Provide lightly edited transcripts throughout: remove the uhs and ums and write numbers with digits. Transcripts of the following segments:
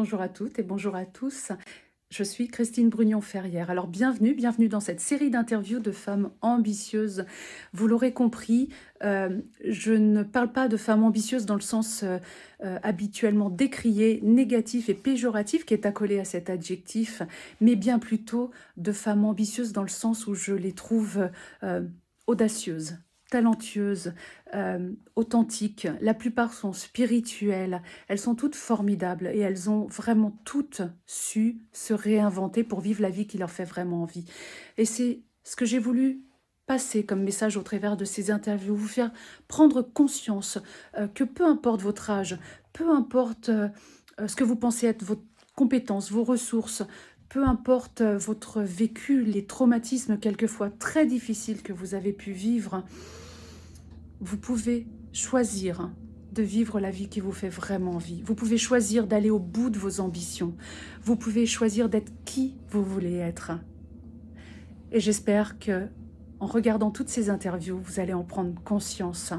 Bonjour à toutes et bonjour à tous. Je suis Christine Brugnon-Ferrière. Alors bienvenue dans cette série d'interviews de femmes ambitieuses. Vous l'aurez compris, je ne parle pas de femmes ambitieuses dans le sens habituellement décrié, négatif et péjoratif qui est accolé à cet adjectif, mais bien plutôt de femmes ambitieuses dans le sens où je les trouve audacieuses, talentueuses, authentiques. La plupart sont spirituelles. Elles sont toutes formidables et elles ont vraiment toutes su se réinventer pour vivre la vie qui leur fait vraiment envie. Et c'est ce que j'ai voulu passer comme message au travers de ces interviews, vous faire prendre conscience que peu importe votre âge, peu importe ce que vous pensez être vos compétences, vos ressources, peu importe votre vécu, les traumatismes quelquefois très difficiles que vous avez pu vivre, vous pouvez choisir de vivre la vie qui vous fait vraiment envie. Vous pouvez choisir d'aller au bout de vos ambitions. Vous pouvez choisir d'être qui vous voulez être. Et j'espère que, en regardant toutes ces interviews, vous allez en prendre conscience.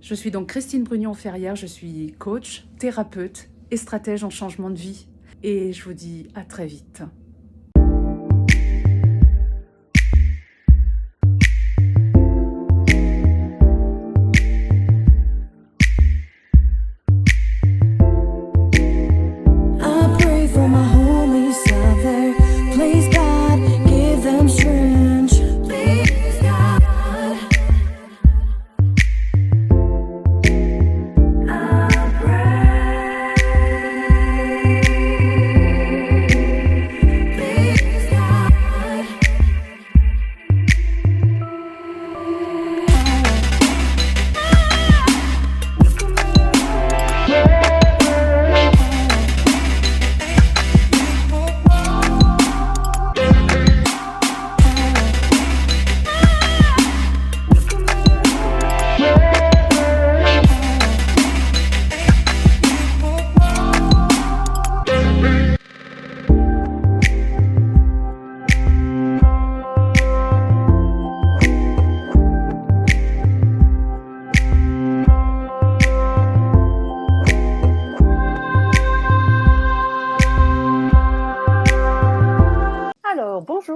Je suis donc Christine Brugnon-Ferrière, je suis coach, thérapeute et stratège en changement de vie. Et je vous dis à très vite.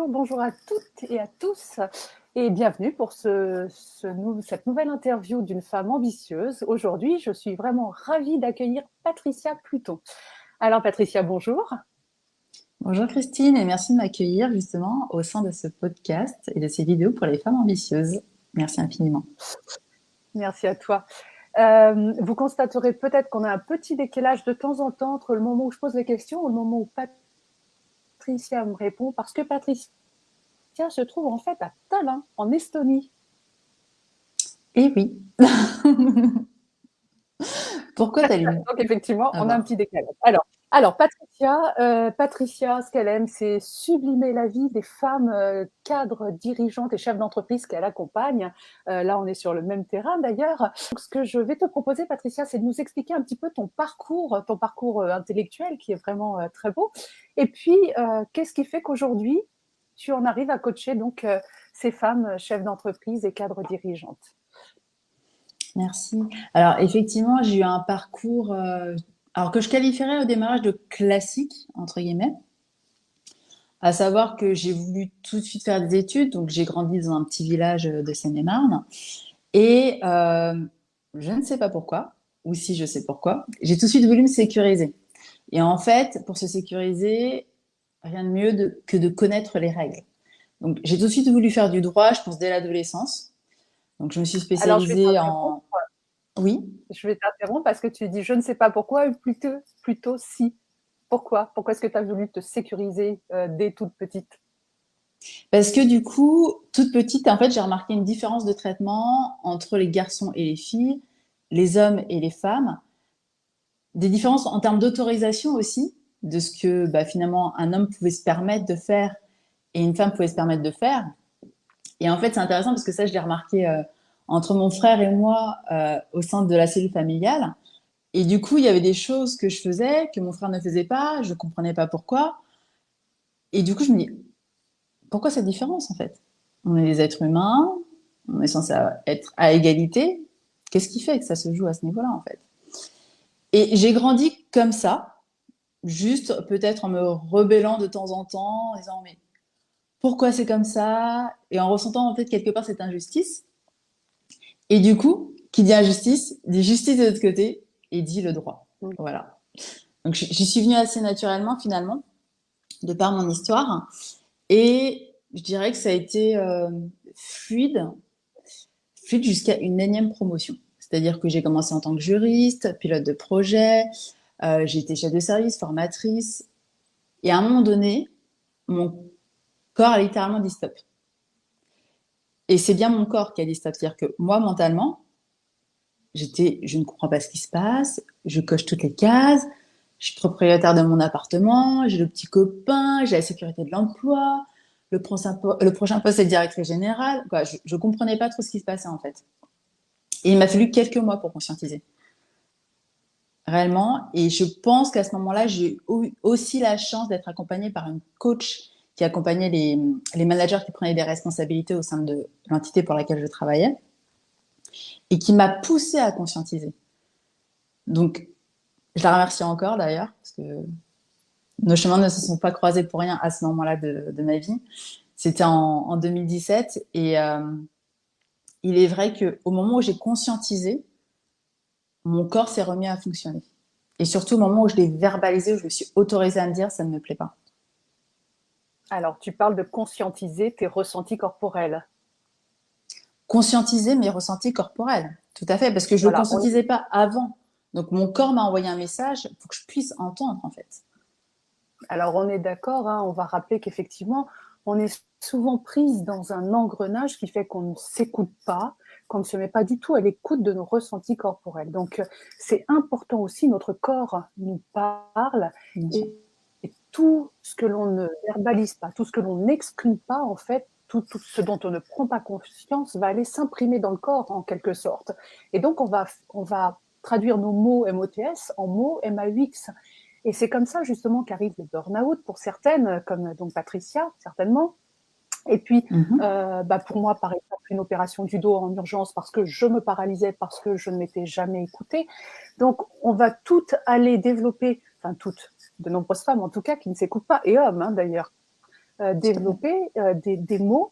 Bonjour à toutes et à tous et bienvenue pour cette nouvelle interview d'une femme ambitieuse. Aujourd'hui, je suis vraiment ravie d'accueillir Patricia Pluton. Alors Patricia, bonjour. Bonjour Christine et merci de m'accueillir justement au sein de ce podcast et de ces vidéos pour les femmes ambitieuses. Merci infiniment. Merci à toi. Vous constaterez peut-être qu'on a un petit décalage de temps en temps entre le moment où je pose les questions et le moment où Patricia me répond, parce que Patricia se trouve en fait à Tallinn, en Estonie. Eh oui. Pourquoi Tallinn? Donc effectivement, on a un petit décalage. Alors Patricia, ce qu'elle aime, c'est sublimer la vie des femmes cadres, dirigeantes et chefs d'entreprise qu'elle accompagne. Là, on est sur le même terrain d'ailleurs. Donc, ce que je vais te proposer, Patricia, c'est de nous expliquer un petit peu ton parcours intellectuel qui est vraiment très beau. Et puis, qu'est-ce qui fait qu'aujourd'hui, tu en arrives à coacher donc ces femmes chefs d'entreprise et cadres dirigeantes? Merci. Alors effectivement, j'ai eu un parcours que je qualifierais au démarrage de classique, entre guillemets. À savoir que j'ai voulu tout de suite faire des études, donc j'ai grandi dans un petit village de Seine-et-Marne. Et je ne sais pas pourquoi, ou si je sais pourquoi, j'ai tout de suite voulu me sécuriser. Et en fait, pour se sécuriser, rien de mieux que de connaître les règles. Donc, j'ai tout de suite voulu faire du droit, je pense, dès l'adolescence. Donc, je me suis spécialisée en... Oui. Je vais t'interrompre parce que tu dis je ne sais pas pourquoi, plutôt si. Pourquoi est-ce que tu as voulu te sécuriser dès toute petite? Parce que du coup, toute petite, en fait, j'ai remarqué une différence de traitement entre les garçons et les filles, les hommes et les femmes. Des différences en termes d'autorisation aussi, de ce que finalement un homme pouvait se permettre de faire et une femme pouvait se permettre de faire. Et en fait, c'est intéressant parce que ça, je l'ai remarqué entre mon frère et moi au sein de la cellule familiale. Et du coup, il y avait des choses que je faisais que mon frère ne faisait pas, je ne comprenais pas pourquoi. Et du coup, je me dis, pourquoi cette différence en fait? On est des êtres humains, on est censé être à égalité. Qu'est-ce qui fait que ça se joue à ce niveau-là en fait? Et j'ai grandi comme ça. juste peut-être en me rebellant de temps en temps, en disant mais pourquoi c'est comme ça? Et en ressentant en fait quelque part cette injustice. Et du coup, qui dit injustice, dit justice de l'autre côté et dit le droit. Mm. Voilà. Donc j'y suis venue assez naturellement finalement, de par mon histoire. Et je dirais que ça a été fluide, fluide jusqu'à une énième promotion. C'est-à-dire que j'ai commencé en tant que juriste, pilote de projet, j'ai été chef de service, formatrice. Et à un moment donné, mon corps a littéralement dit stop. Et c'est bien mon corps qui a dit stop. C'est-à-dire que moi, mentalement, je ne comprends pas ce qui se passe, je coche toutes les cases, je suis propriétaire de mon appartement, j'ai le petit copain, j'ai la sécurité de l'emploi, le prochain poste est directrice générale. Quoi, je comprenais pas trop ce qui se passait en fait. Et il m'a fallu quelques mois pour conscientiser, réellement. Et je pense qu'à ce moment-là, j'ai eu aussi la chance d'être accompagnée par une coach qui accompagnait les managers qui prenaient des responsabilités au sein de l'entité pour laquelle je travaillais et qui m'a poussée à conscientiser. Donc, je la remercie encore d'ailleurs, parce que nos chemins ne se sont pas croisés pour rien à ce moment-là de ma vie. C'était en 2017 et il est vrai qu'au moment où j'ai conscientisé, mon corps s'est remis à fonctionner. Et surtout au moment où je l'ai verbalisé, où je me suis autorisée à me dire ça ne me plaît pas. Alors, tu parles de conscientiser tes ressentis corporels. Conscientiser mes ressentis corporels, tout à fait, parce que je ne le Voilà, conscientisais pas avant. Donc mon corps m'a envoyé un message pour que je puisse entendre en fait. alors on est d'accord, hein, on va rappeler qu'effectivement, on est souvent prise dans un engrenage qui fait qu'on ne s'écoute pas, qu'on ne se met pas du tout à l'écoute de nos ressentis corporels. Donc, c'est important aussi, notre corps nous parle Bien sûr. et tout ce que l'on ne verbalise pas, tout ce que l'on n'exprime pas, en fait, tout ce dont on ne prend pas conscience va aller s'imprimer dans le corps, en quelque sorte. Et donc, on va traduire nos mots MOTS en mots MAUX. Et c'est comme ça, justement, qu'arrive le burn-out pour certaines, comme donc Patricia, certainement. Et puis, Mm-hmm. pour moi, par exemple, une opération du dos en urgence parce que je me paralysais, parce que je ne m'étais jamais écoutée. Donc, on va toutes aller développer, enfin toutes, de nombreuses femmes en tout cas, qui ne s'écoutent pas, et hommes hein, d'ailleurs, développer des mots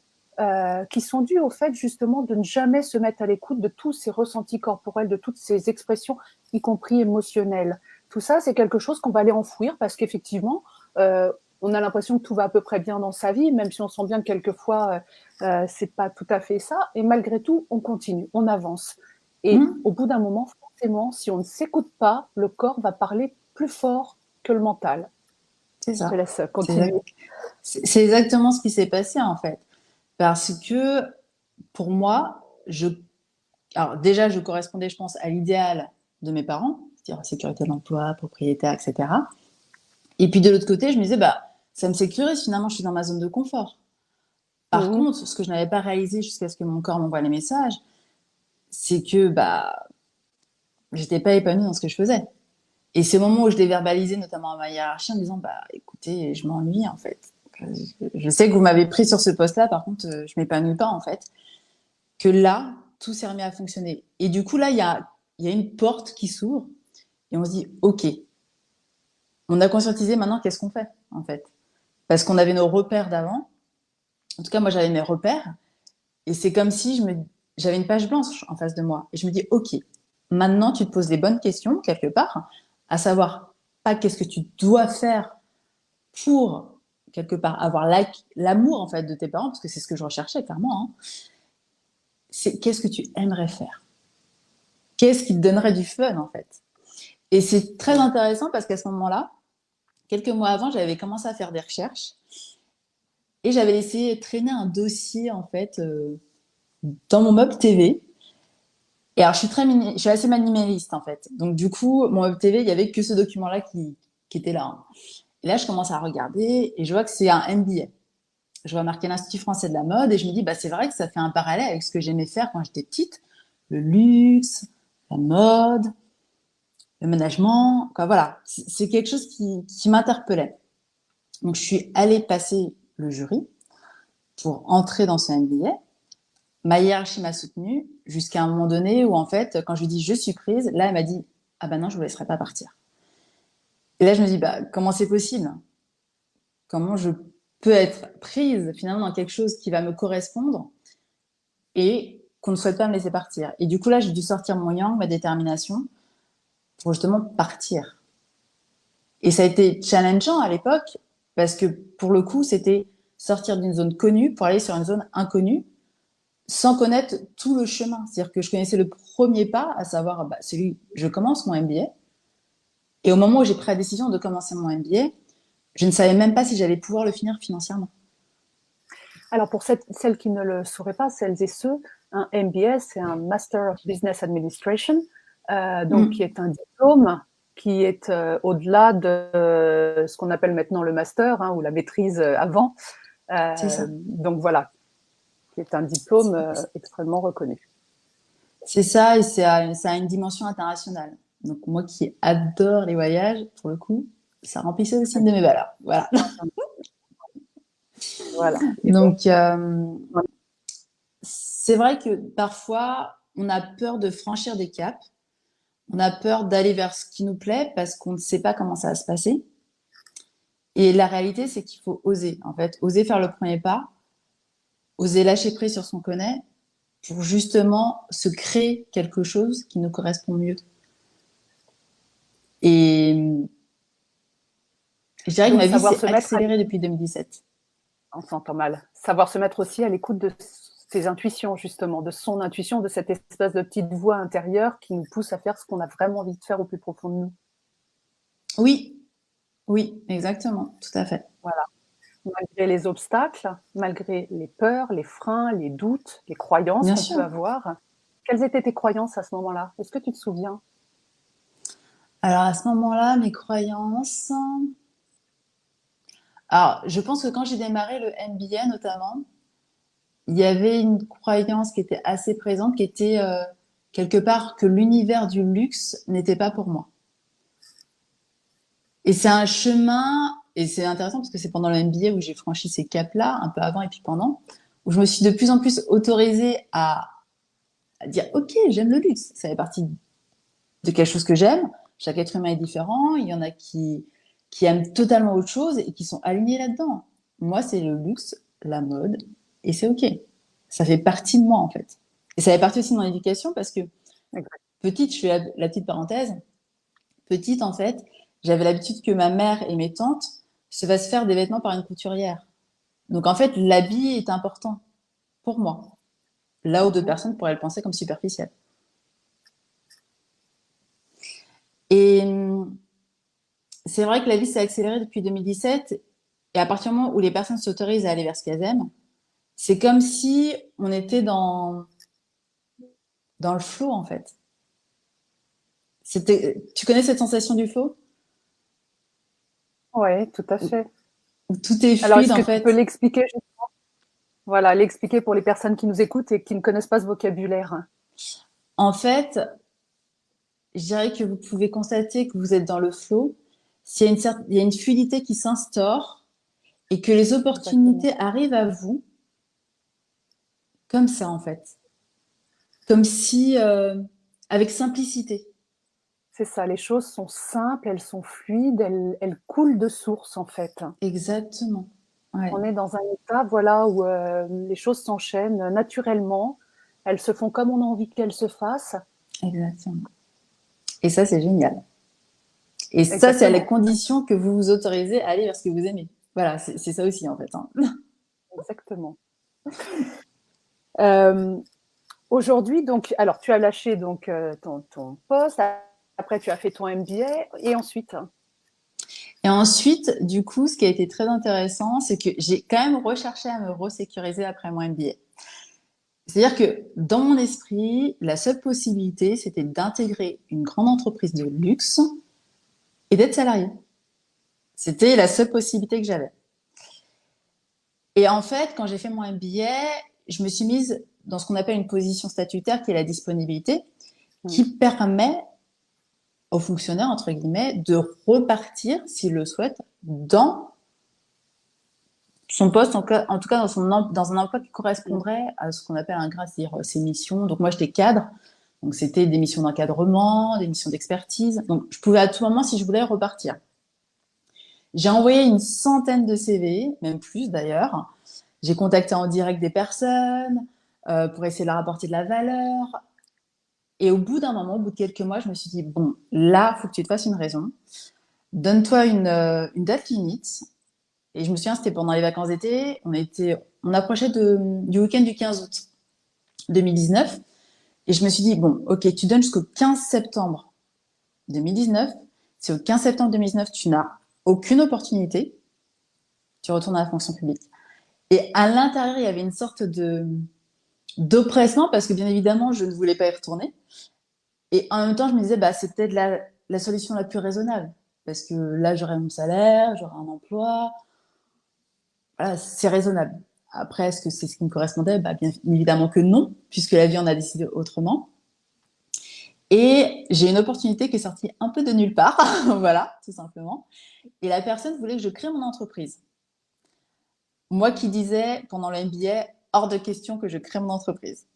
qui sont dus au fait justement de ne jamais se mettre à l'écoute de tous ces ressentis corporels, de toutes ces expressions, y compris émotionnelles. Tout ça, c'est quelque chose qu'on va aller enfouir parce qu'effectivement, on a l'impression que tout va à peu près bien dans sa vie, même si on sent bien que quelquefois, c'est pas tout à fait ça. Et malgré tout, on continue, on avance. Et Mm. au bout d'un moment, forcément, si on ne s'écoute pas, le corps va parler plus fort que le mental. C'est Je te ça. laisse C'est continuer. c'est exactement ce qui s'est passé en fait. Parce que pour moi, alors déjà, je correspondais, je pense, à l'idéal de mes parents, c'est-à-dire sécurité de l'emploi, propriétaire, etc. Et puis de l'autre côté, je me disais, bah, ça me sécurise, finalement, je suis dans ma zone de confort. Par Mmh. contre, ce que je n'avais pas réalisé jusqu'à ce que mon corps m'envoie les messages, c'est que bah, j'étais pas épanouie dans ce que je faisais. Et c'est au moment où je l'ai verbalisé, notamment à ma hiérarchie, en disant, bah, écoutez, je m'ennuie en fait. Je sais que vous m'avez pris sur ce poste-là, par contre, je m'épanouis pas en fait. Que là, tout s'est remis à fonctionner. Et du coup, là, il y a une porte qui s'ouvre et on se dit, OK, on a conscientisé, maintenant, qu'est-ce qu'on fait, en fait? Parce qu'on avait nos repères d'avant. En tout cas, moi, j'avais mes repères. Et c'est comme si j'avais une page blanche en face de moi. Et je me dis, OK, maintenant, tu te poses les bonnes questions, quelque part, à savoir, pas qu'est-ce que tu dois faire pour, quelque part, avoir l'amour, en fait, de tes parents, parce que c'est ce que je recherchais, clairement, hein. C'est qu'est-ce que tu aimerais faire? Qu'est-ce qui te donnerait du fun, en fait? Et c'est très intéressant parce qu'à ce moment-là, quelques mois avant, j'avais commencé à faire des recherches et j'avais laissé traîner un dossier en fait dans mon meuble TV. Et alors je suis assez minimaliste en fait. Donc du coup, mon meuble TV, il y avait que ce document-là qui était là, hein. Et là, je commence à regarder et je vois que c'est un MBA. Je vois marqué l'Institut français de la mode et je me dis, bah c'est vrai que ça fait un parallèle avec ce que j'aimais faire quand j'étais petite, le luxe, la mode, le management, quoi, voilà. C'est quelque chose qui m'interpellait. Donc, je suis allée passer le jury pour entrer dans ce MBA. Ma hiérarchie m'a soutenue jusqu'à un moment donné où, en fait, quand je lui dis je suis prise, là, elle m'a dit ah ben non, je vous laisserai pas partir. Et là, je me dis, bah, comment c'est possible? Comment je peux être prise finalement dans quelque chose qui va me correspondre et qu'on ne souhaite pas me laisser partir. Et du coup, là, j'ai dû sortir mon yang, ma détermination, pour justement partir. Et ça a été challengeant à l'époque, parce que pour le coup, c'était sortir d'une zone connue pour aller sur une zone inconnue, sans connaître tout le chemin. C'est-à-dire que je connaissais le premier pas, à savoir bah, celui, je commence mon MBA. Et au moment où j'ai pris la décision de commencer mon MBA, je ne savais même pas si j'allais pouvoir le finir financièrement. Alors pour celles qui ne le sauraient pas, celles et ceux, un MBA, c'est un Master of Business Administration, donc qui est un diplôme qui est au-delà de ce qu'on appelle maintenant le master ou la maîtrise avant. C'est ça. Donc voilà, qui est un diplôme extrêmement reconnu. C'est ça, et ça a une dimension internationale. Donc moi qui adore les voyages, pour le coup, ça remplissait aussi une de mes valeurs. Voilà. Voilà. Donc c'est vrai que parfois on a peur de franchir des caps, on a peur d'aller vers ce qui nous plaît parce qu'on ne sait pas comment ça va se passer. Et la réalité, c'est qu'il faut oser, en fait, oser faire le premier pas, oser lâcher prise sur ce qu'on connaît pour justement se créer quelque chose qui nous correspond mieux. Et je dirais que Donc ma vie savoir s'est se mettre accélérée depuis 2017. on s'entend mal. Savoir se mettre aussi à l'écoute de ses intuitions, justement, de son intuition, de cette espèce de petite voix intérieure qui nous pousse à faire ce qu'on a vraiment envie de faire au plus profond de nous. Oui, oui, exactement, tout à fait. Voilà. Malgré les obstacles, malgré les peurs, les freins, les doutes, les croyances Bien qu'on sûr. peut avoir. Quelles étaient tes croyances à ce moment-là? Est-ce que tu te souviens? Alors à ce moment-là, mes croyances. Alors, je pense que quand j'ai démarré le MBA notamment, il y avait une croyance qui était assez présente, qui était quelque part que l'univers du luxe n'était pas pour moi. Et c'est un chemin, et c'est intéressant parce que c'est pendant le MBA où j'ai franchi ces caps-là, un peu avant et puis pendant, où je me suis de plus en plus autorisée à dire, OK, j'aime le luxe. Ça fait partie de quelque chose que j'aime. Chaque être humain est différent. Il y en a qui aiment totalement autre chose et qui sont alignés là-dedans. Moi, c'est le luxe, la mode, et c'est OK. Ça fait partie de moi, en fait. Et ça fait partie aussi de mon éducation parce que petite, je fais la petite parenthèse, petite, en fait, j'avais l'habitude que ma mère et mes tantes se fassent faire des vêtements par une couturière. Donc, en fait, l'habit est important pour moi. Là où d'autres personnes pourraient le penser comme superficiel. Et c'est vrai que la vie s'est accélérée depuis 2017. Et à partir du moment où les personnes s'autorisent à aller vers ce qu'elles aiment, c'est comme si on était dans le flow, en fait. Tu connais cette sensation du flow? Oui, tout à fait. Où tout est Alors, fluide, est-ce en que tu peux fait. l'expliquer? Voilà, l'expliquer pour les personnes qui nous écoutent et qui ne connaissent pas ce vocabulaire. En fait, je dirais que vous pouvez constater que vous êtes dans le flow. Il y a une fluidité qui s'instaure et que les Exactement. opportunités arrivent à vous comme ça, en fait. Comme si, avec simplicité. C'est ça, les choses sont simples, elles sont fluides, elles coulent de source en fait. Exactement. Ouais, On est dans un état voilà, où les choses s'enchaînent naturellement, elles se font comme on a envie qu'elles se fassent. exactement. Et ça, c'est génial. Et ça, c'est à la Exactement, condition que vous vous autorisez à aller vers ce que vous aimez. Voilà, c'est ça aussi, en fait. Hein. exactement. Euh, Aujourd'hui, donc, alors tu as lâché donc ton poste, après tu as fait ton MBA et ensuite. Et ensuite, du coup, ce qui a été très intéressant, c'est que j'ai quand même recherché à me resécuriser après mon MBA. C'est-à-dire que dans mon esprit, la seule possibilité, c'était d'intégrer une grande entreprise de luxe et d'être salarié. C'était la seule possibilité que j'avais. Et en fait, quand j'ai fait mon MBA, je me suis mise dans ce qu'on appelle une position statutaire, qui est la disponibilité, qui permet aux fonctionnaires, entre guillemets, de repartir, s'ils le souhaitent, dans son poste, en tout cas dans un emploi qui correspondrait à ce qu'on appelle un grade, c'est-à-dire ses missions. Donc moi, j'étais cadre, donc c'était des missions d'encadrement, des missions d'expertise. Donc je pouvais à tout moment, si je voulais, repartir. J'ai envoyé une centaine de CV, même plus d'ailleurs. J'ai contacté en direct des personnes pour essayer de leur apporter de la valeur. Et au bout d'un moment, au bout de quelques mois, je me suis dit, bon, là, il faut que tu te fasses une raison. Donne-toi une date limite. Et je me souviens, c'était pendant les vacances d'été. On approchait du week-end du 15 août 2019. Et je me suis dit, bon, ok, tu donnes jusqu'au 15 septembre 2019. Si au 15 septembre 2019, tu n'as aucune opportunité, tu retournes à la fonction publique. Et à l'intérieur, il y avait une sorte d'oppressement parce que bien évidemment, je ne voulais pas y retourner. Et en même temps, je me disais, bah, c'est peut-être la solution la plus raisonnable. Parce que là, j'aurai mon salaire, j'aurai un emploi. Voilà, c'est raisonnable. Après, est-ce que c'est ce qui me correspondait? Bah, bien évidemment que non, puisque la vie en a décidé autrement. Et j'ai une opportunité qui est sortie un peu de nulle part, voilà, tout simplement. Et la personne voulait que je crée mon entreprise. Moi qui disais pendant le MBA, hors de question que je crée mon entreprise.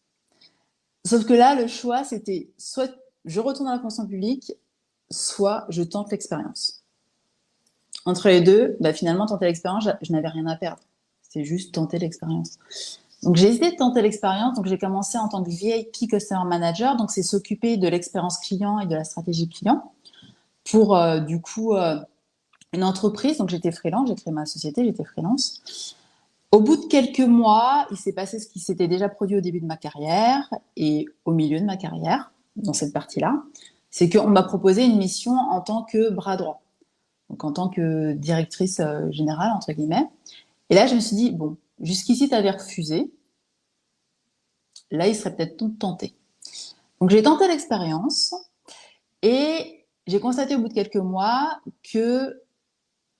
Sauf que là, le choix, c'était soit je retourne à la fonction publique, soit je tente l'expérience. Entre les deux, bah, finalement, tenter l'expérience, je n'avais rien à perdre. C'est juste tenter l'expérience. Donc, j'ai hésité de tenter l'expérience. Donc, j'ai commencé en tant que VIP Customer Manager. Donc, c'est s'occuper de l'expérience client et de la stratégie client pour, une entreprise. Donc, j'étais freelance. J'ai créé ma société. J'étais freelance. Au bout de quelques mois, il s'est passé ce qui s'était déjà produit au début de ma carrière et au milieu de ma carrière, dans cette partie-là. C'est qu'on m'a proposé une mission en tant que bras droit. Donc, en tant que directrice générale, entre guillemets. Et là, je me suis dit, bon, jusqu'ici, tu avais refusé. Là, il serait peut-être temps de tenter. Donc, j'ai tenté l'expérience et j'ai constaté au bout de quelques mois que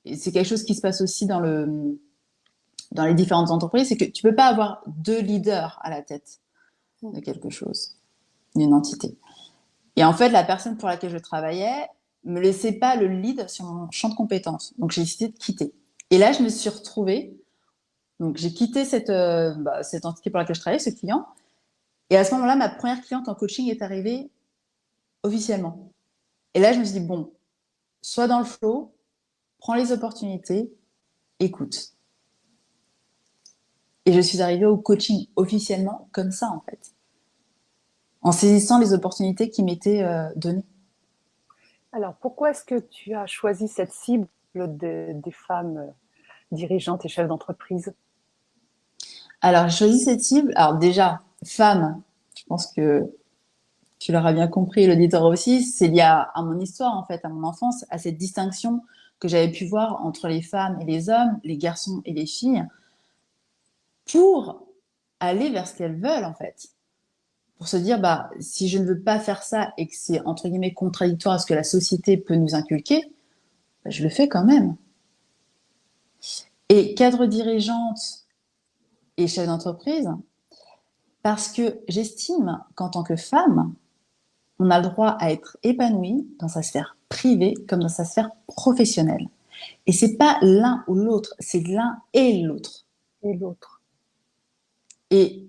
et c'est quelque chose qui se passe aussi dans les différentes entreprises, c'est que tu peux pas avoir deux leaders à la tête de quelque chose, d'une entité. Et en fait, la personne pour laquelle je travaillais me laissait pas le lead sur mon champ de compétences. Donc, j'ai décidé de quitter. Et là, je me suis retrouvée. Donc, j'ai quitté cette entité pour laquelle je travaillais, ce client. Et à ce moment-là, ma première cliente en coaching est arrivée officiellement. Et là, je me suis dit, bon, sois dans le flow, prends les opportunités, écoute. Et je suis arrivée au coaching officiellement comme ça, en fait, en saisissant les opportunités qui m'étaient données. Alors, pourquoi est-ce que tu as choisi cette cible des femmes dirigeantes et chefs d'entreprise? Alors, j'ai choisi cette cible. Alors déjà, femme, je pense que tu l'auras bien compris, l'auditeur aussi, c'est lié à mon histoire, en fait, à mon enfance, à cette distinction que j'avais pu voir entre les femmes et les hommes, les garçons et les filles, pour aller vers ce qu'elles veulent, en fait. Pour se dire, bah, si je ne veux pas faire ça et que c'est, entre guillemets, contradictoire à ce que la société peut nous inculquer, bah, je le fais quand même. Et cadre dirigeante et chef d'entreprise, parce que j'estime qu'en tant que femme, on a le droit à être épanoui dans sa sphère privée comme dans sa sphère professionnelle. Et c'est pas l'un ou l'autre, c'est l'un et l'autre. Et l'autre. Et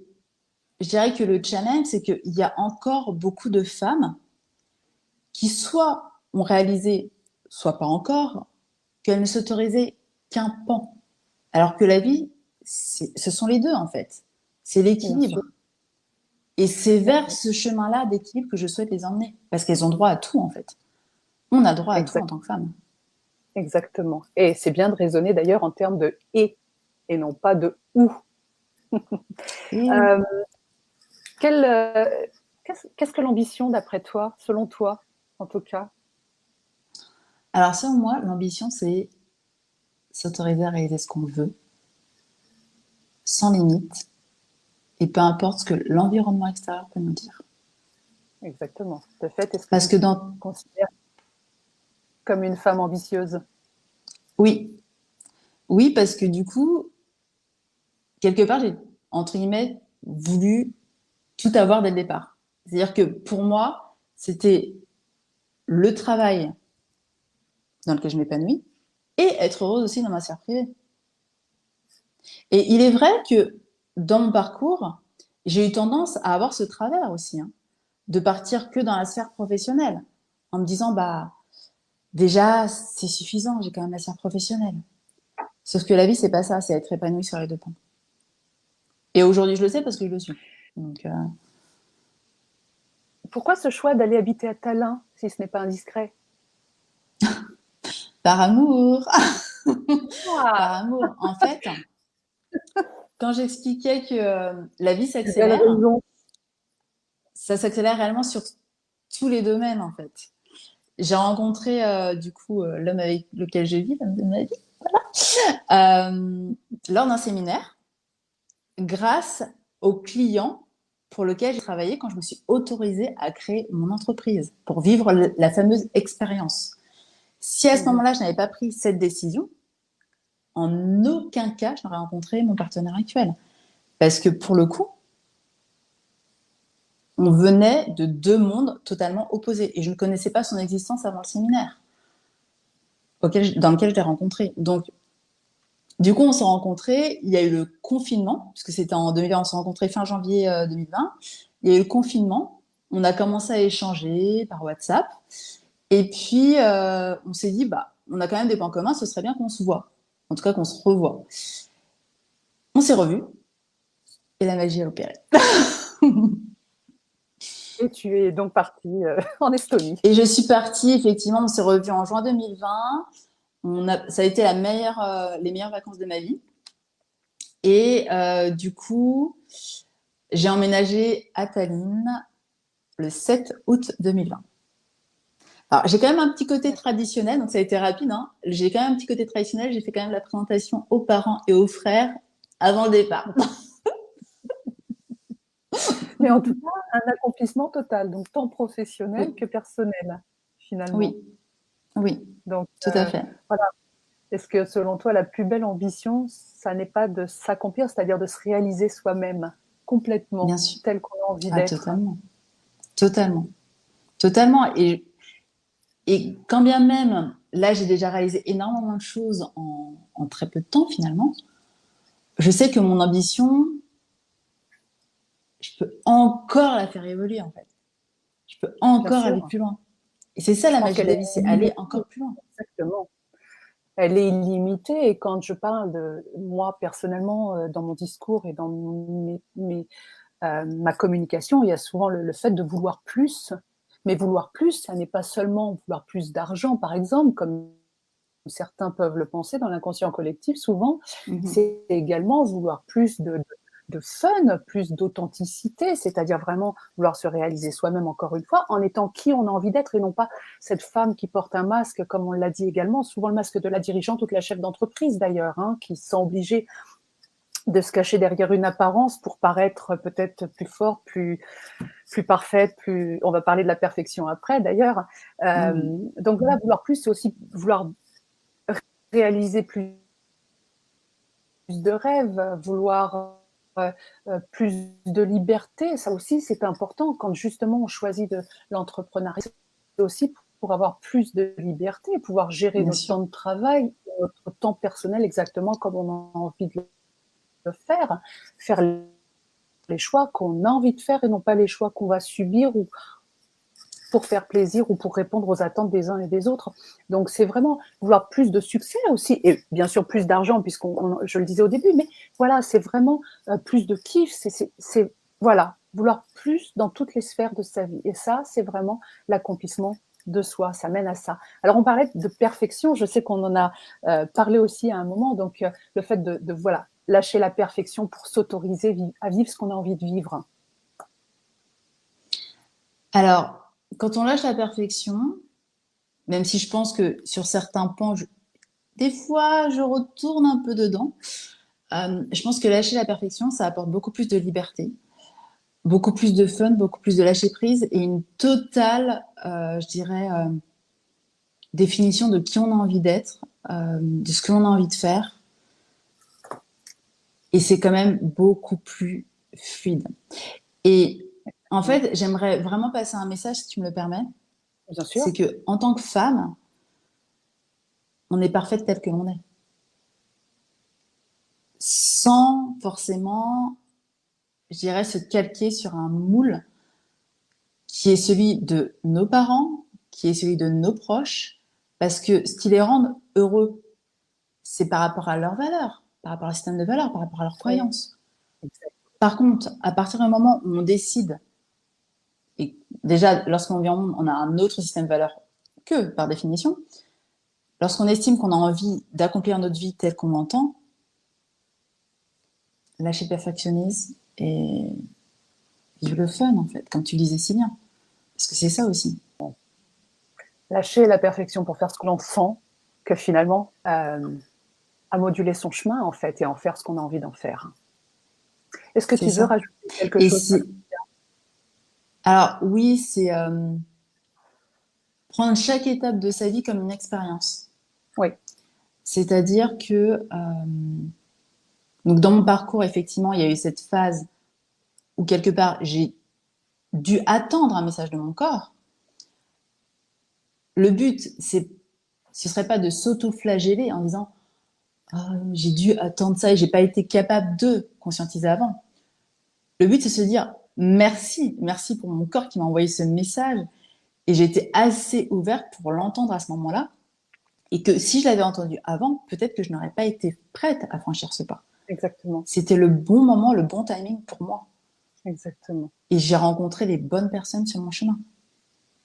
je dirais que le challenge, c'est qu'il y a encore beaucoup de femmes qui soit ont réalisé, soit pas encore, qu'elles ne s'autorisaient qu'un pan. Alors que la vie, ce sont les deux en fait. C'est l'équilibre. Et c'est vers ce chemin-là d'équilibre que je souhaite les emmener. Parce qu'elles ont droit à tout en fait. On a droit à tout en tant que femme. Exactement. Et c'est bien de raisonner d'ailleurs en termes de et non pas de ou. Et Qu'est-ce que l'ambition d'après toi, selon toi, en tout cas? alors selon moi, l'ambition, c'est s'autoriser à réaliser ce qu'on veut, sans limite, et peu importe ce que l'environnement extérieur peut nous dire. Exactement. De fait, est-ce que Parce tu que te considères comme une femme ambitieuse? oui, oui, parce que du coup, quelque part, j'ai, entre guillemets, voulu tout avoir dès le départ. C'est-à-dire que pour moi, c'était le travail dans lequel je m'épanouis et être heureuse aussi dans ma sphère privée. Et il est vrai que dans mon parcours, j'ai eu tendance à avoir ce travers aussi, hein, de partir que dans la sphère professionnelle, en me disant, bah, déjà, c'est suffisant. J'ai quand même la sphère professionnelle. Sauf que la vie, c'est pas ça. C'est être épanoui sur les deux plans. Et aujourd'hui, je le sais parce que je le suis. Donc, Pourquoi ce choix d'aller habiter à Tallinn, si ce n'est pas indiscret? par amour, par Ah, amour. En fait, quand j'expliquais que la vie belle s'accélère, raison. ça s'accélère réellement sur tous les domaines, en fait. J'ai rencontré du coup l'homme avec lequel je vis, l'homme de ma vie, lors d'un séminaire, grâce au client pour lequel j'ai travaillé quand je me suis autorisée à créer mon entreprise, pour vivre la fameuse expérience. Si à ce Mhm. moment-là, je n'avais pas pris cette décision, en aucun cas, je n'aurais rencontré mon partenaire actuel. Parce que pour le coup, on venait de deux mondes totalement opposés. Et je ne connaissais pas son existence avant le séminaire dans lequel je l'ai rencontré. Donc, du coup, on s'est rencontrés. Il y a eu le confinement, puisque c'était en 2020, on s'est rencontrés fin janvier 2020. Il y a eu le confinement. On a commencé à échanger par WhatsApp. Et puis, on s'est dit, bah, on a quand même des points communs, ce serait bien qu'on se voit. En tout cas, qu'on se revoie. On s'est revus et la magie a opéré. Et tu es donc partie en Estonie. Et je suis partie, effectivement, on s'est revus en juin 2020. Ça a été les meilleures vacances de ma vie. Et du coup, j'ai emménagé à Tallinn le 7 août 2020. Alors, j'ai quand même un petit côté traditionnel, donc ça a été rapide, hein. J'ai quand même un petit côté traditionnel. J'ai fait quand même la présentation aux parents et aux frères avant le départ. Mais en tout cas, un accomplissement total, donc tant professionnel Oui, que personnel, finalement. oui, oui, Donc, tout à fait. voilà. Est-ce que selon toi, la plus belle ambition, ça n'est pas de s'accomplir, c'est-à-dire de se réaliser soi-même Bien complètement, sûr. tel qu'on a envie Ah, d'être? totalement. Totalement. Totalement. Et quand bien même, là, j'ai déjà réalisé énormément de choses en très peu de temps, finalement, je sais que mon ambition, je peux encore la faire évoluer, en fait. Je peux Bien encore aller sûr. plus loin. Et c'est ça Je la pense magie de qu'elle la est vie, c'est aller illimitée, encore plus loin. exactement. Elle est illimitée et quand je parle de moi personnellement dans mon discours et dans ma communication, il y a souvent le fait de vouloir plus. Mais vouloir plus, ça n'est pas seulement vouloir plus d'argent, par exemple, comme certains peuvent le penser dans l'inconscient collectif souvent, Mhm. c'est également vouloir plus de fun, plus d'authenticité, c'est-à-dire vraiment vouloir se réaliser soi-même encore une fois, en étant qui on a envie d'être et non pas cette femme qui porte un masque, comme on l'a dit également, souvent le masque de la dirigeante ou de la chef d'entreprise d'ailleurs, hein, qui se sent obligée de se cacher derrière une apparence pour paraître peut-être plus forte, plus parfaite, plus. On va parler de la perfection après d'ailleurs. Mhm. Donc voilà, vouloir plus, c'est aussi vouloir réaliser plus de rêves, vouloir plus de liberté. Ça aussi, c'est important quand justement on choisit de l'entrepreneuriat. C'est aussi pour avoir plus de liberté, pouvoir gérer Bien notre sûr. temps de travail, notre temps personnel exactement comme on a envie de le faire les choix qu'on a envie de faire et non pas les choix qu'on va subir ou pour faire plaisir ou pour répondre aux attentes des uns et des autres. Donc c'est vraiment vouloir plus de succès aussi et bien sûr plus d'argent puisqu'on je le disais au début, mais voilà, c'est vraiment plus de kiff, c'est voilà, vouloir plus dans toutes les sphères de sa vie et ça c'est vraiment l'accomplissement de soi, ça mène à ça. Alors on parlait de perfection, je sais qu'on en a parlé aussi à un moment, donc le fait de voilà lâcher la perfection pour s'autoriser à vivre ce qu'on a envie de vivre. Alors, quand on lâche la perfection, même si je pense que sur certains points, des fois, je retourne un peu dedans. Je pense que lâcher la perfection, ça apporte beaucoup plus de liberté, beaucoup plus de fun, beaucoup plus de lâcher prise et une totale, je dirais, définition de qui on a envie d'être, de ce que l'on a envie de faire. Et c'est quand même beaucoup plus fluide. Et en fait, j'aimerais vraiment passer un message, si tu me le permets. Bien C'est sûr, que en tant que femme, on est parfaite telle que l'on est, sans forcément, je dirais, se calquer sur un moule qui est celui de nos parents, qui est celui de nos proches, Parce que ce qui les rend heureux, c'est par rapport à leurs valeurs, par rapport au système de valeurs, par rapport à leurs Oui, croyances. exact. Par contre, à partir du moment où on décide, et déjà, lorsqu'on vit en monde, on a un autre système de valeurs que, par définition, lorsqu'on estime qu'on a envie d'accomplir notre vie telle qu'on l'entend, lâcher le perfectionnisme et vivre le fun, en fait, comme tu le disais si bien. Parce que c'est ça aussi. Lâcher la perfection pour faire ce que l'on sent, que finalement, à moduler son chemin, en fait, et en faire ce qu'on a envie d'en faire. Est-ce que C'est tu veux ça. rajouter quelque Et chose? si... Alors, oui, c'est prendre chaque étape de sa vie comme une expérience. Oui, C'est-à-dire que, donc dans mon parcours, effectivement, il y a eu cette phase où quelque part, j'ai dû attendre un message de mon corps. Le but, ce serait pas de s'auto-flageller en disant ah, j'ai dû attendre ça et j'ai pas été capable de conscientiser avant. Le but, c'est de se dire merci, merci pour mon corps qui m'a envoyé ce message et j'ai été assez ouverte pour l'entendre à ce moment-là et que si je l'avais entendu avant, peut-être que je n'aurais pas été prête à franchir ce pas. exactement, C'était le bon moment, le bon timing pour moi. exactement. Et j'ai rencontré les bonnes personnes sur mon chemin.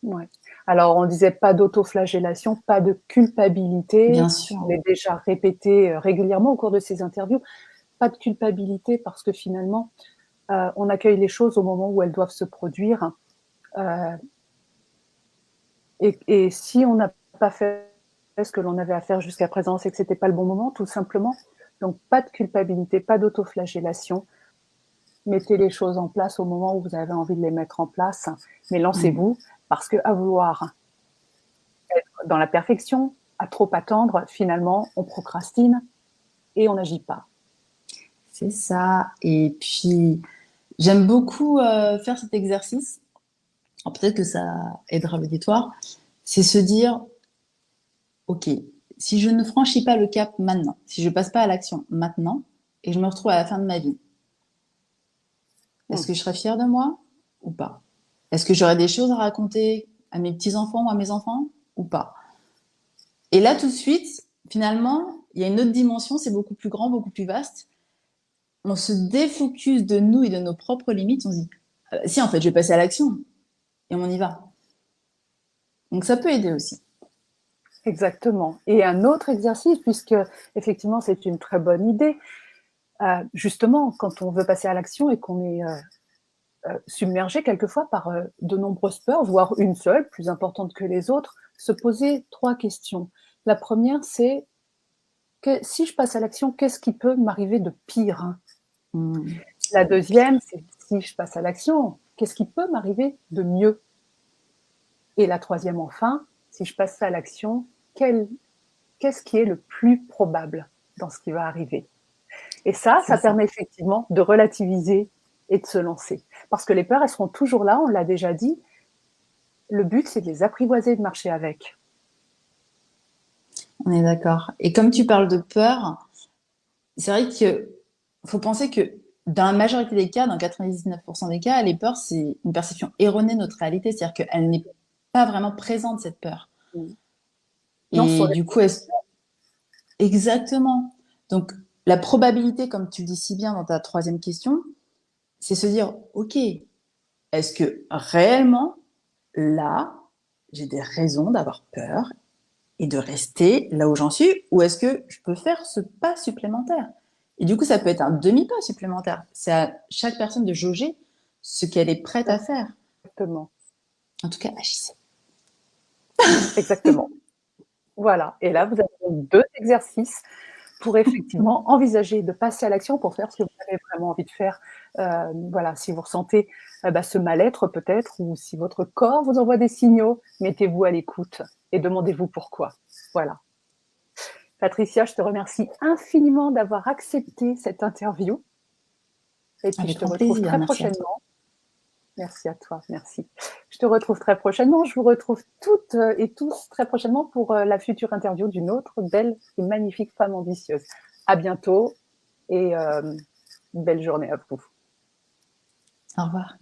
Ouais. Alors, on disait pas d'autoflagellation, pas de culpabilité. Bien Je sûr. l'ai déjà répété régulièrement au cours de ces interviews. Pas de culpabilité parce que finalement, on accueille les choses au moment où elles doivent se produire. Euh, et si on n'a pas fait ce que l'on avait à faire jusqu'à présent, c'est que c'était pas le bon moment, tout simplement. Donc, pas de culpabilité, pas d'autoflagellation. Mettez les choses en place au moment où vous avez envie de les mettre en place, mais lancez-vous, parce que à vouloir être dans la perfection, à trop attendre, finalement, on procrastine et on n'agit pas. C'est ça. Et puis, j'aime beaucoup faire cet exercice. Alors, peut-être que ça aidera l'auditoire. C'est se dire, OK, si je ne franchis pas le cap maintenant, si je passe pas à l'action maintenant, et je me retrouve à la fin de ma vie, est-ce Mmh. que je serai fière de moi ou pas? Est-ce que j'aurai des choses à raconter à mes petits-enfants ou à mes enfants ou pas? Et là, tout de suite, finalement, il y a une autre dimension, c'est beaucoup plus grand, beaucoup plus vaste. On se défocus de nous et de nos propres limites. On se dit, ah bah, si, en fait, je vais passer à l'action et on y va. Donc, ça peut aider aussi. Exactement. Et un autre exercice, puisque effectivement c'est une très bonne idée, justement quand on veut passer à l'action et qu'on est submergé quelquefois par de nombreuses peurs, voire une seule, plus importante que les autres, se poser 3 questions. La première, c'est que si je passe à l'action, qu'est-ce qui peut m'arriver de pire? Mmh. La deuxième, c'est si je passe à l'action, qu'est-ce qui peut m'arriver de mieux? Et la troisième, enfin, si je passe à l'action, qu'est-ce qui est le plus probable dans ce qui va arriver? Et ça C'est ça. permet effectivement de relativiser et de se lancer. Parce que les peurs, elles seront toujours là, on l'a déjà dit. Le but, c'est de les apprivoiser et de marcher avec. On est d'accord. Et comme tu parles de peur, c'est vrai que faut penser que dans la majorité des cas, dans 99% des cas, les peurs, c'est une perception erronée de notre réalité. C'est-à-dire qu'elle n'est pas vraiment présente, cette peur. Non, ce sont Et du coup, exactement. Donc, la probabilité, comme tu le dis si bien dans ta troisième question, c'est se dire, OK, est-ce que réellement, là, j'ai des raisons d'avoir peur et de rester là où j'en suis, ou est-ce que je peux faire ce pas supplémentaire? Et du coup, ça peut être un demi-pas supplémentaire. C'est à chaque personne de jauger ce qu'elle est prête à faire. exactement. En tout cas, agissez. Exactement. Voilà. Et là, vous avez donc 2 exercices pour effectivement envisager de passer à l'action pour faire ce que vous avez vraiment envie de faire. Voilà, si vous ressentez ce mal-être peut-être, ou si votre corps vous envoie des signaux, mettez-vous à l'écoute et demandez-vous pourquoi. Voilà. Patricia, je te remercie infiniment d'avoir accepté cette interview. Et puis, je Avec te grand retrouve plaisir. très Merci à toi. prochainement. Merci à toi, merci. Je te retrouve très prochainement. Je vous retrouve toutes et tous très prochainement pour la future interview d'une autre belle et magnifique femme ambitieuse. À bientôt et une belle journée à vous. Au revoir.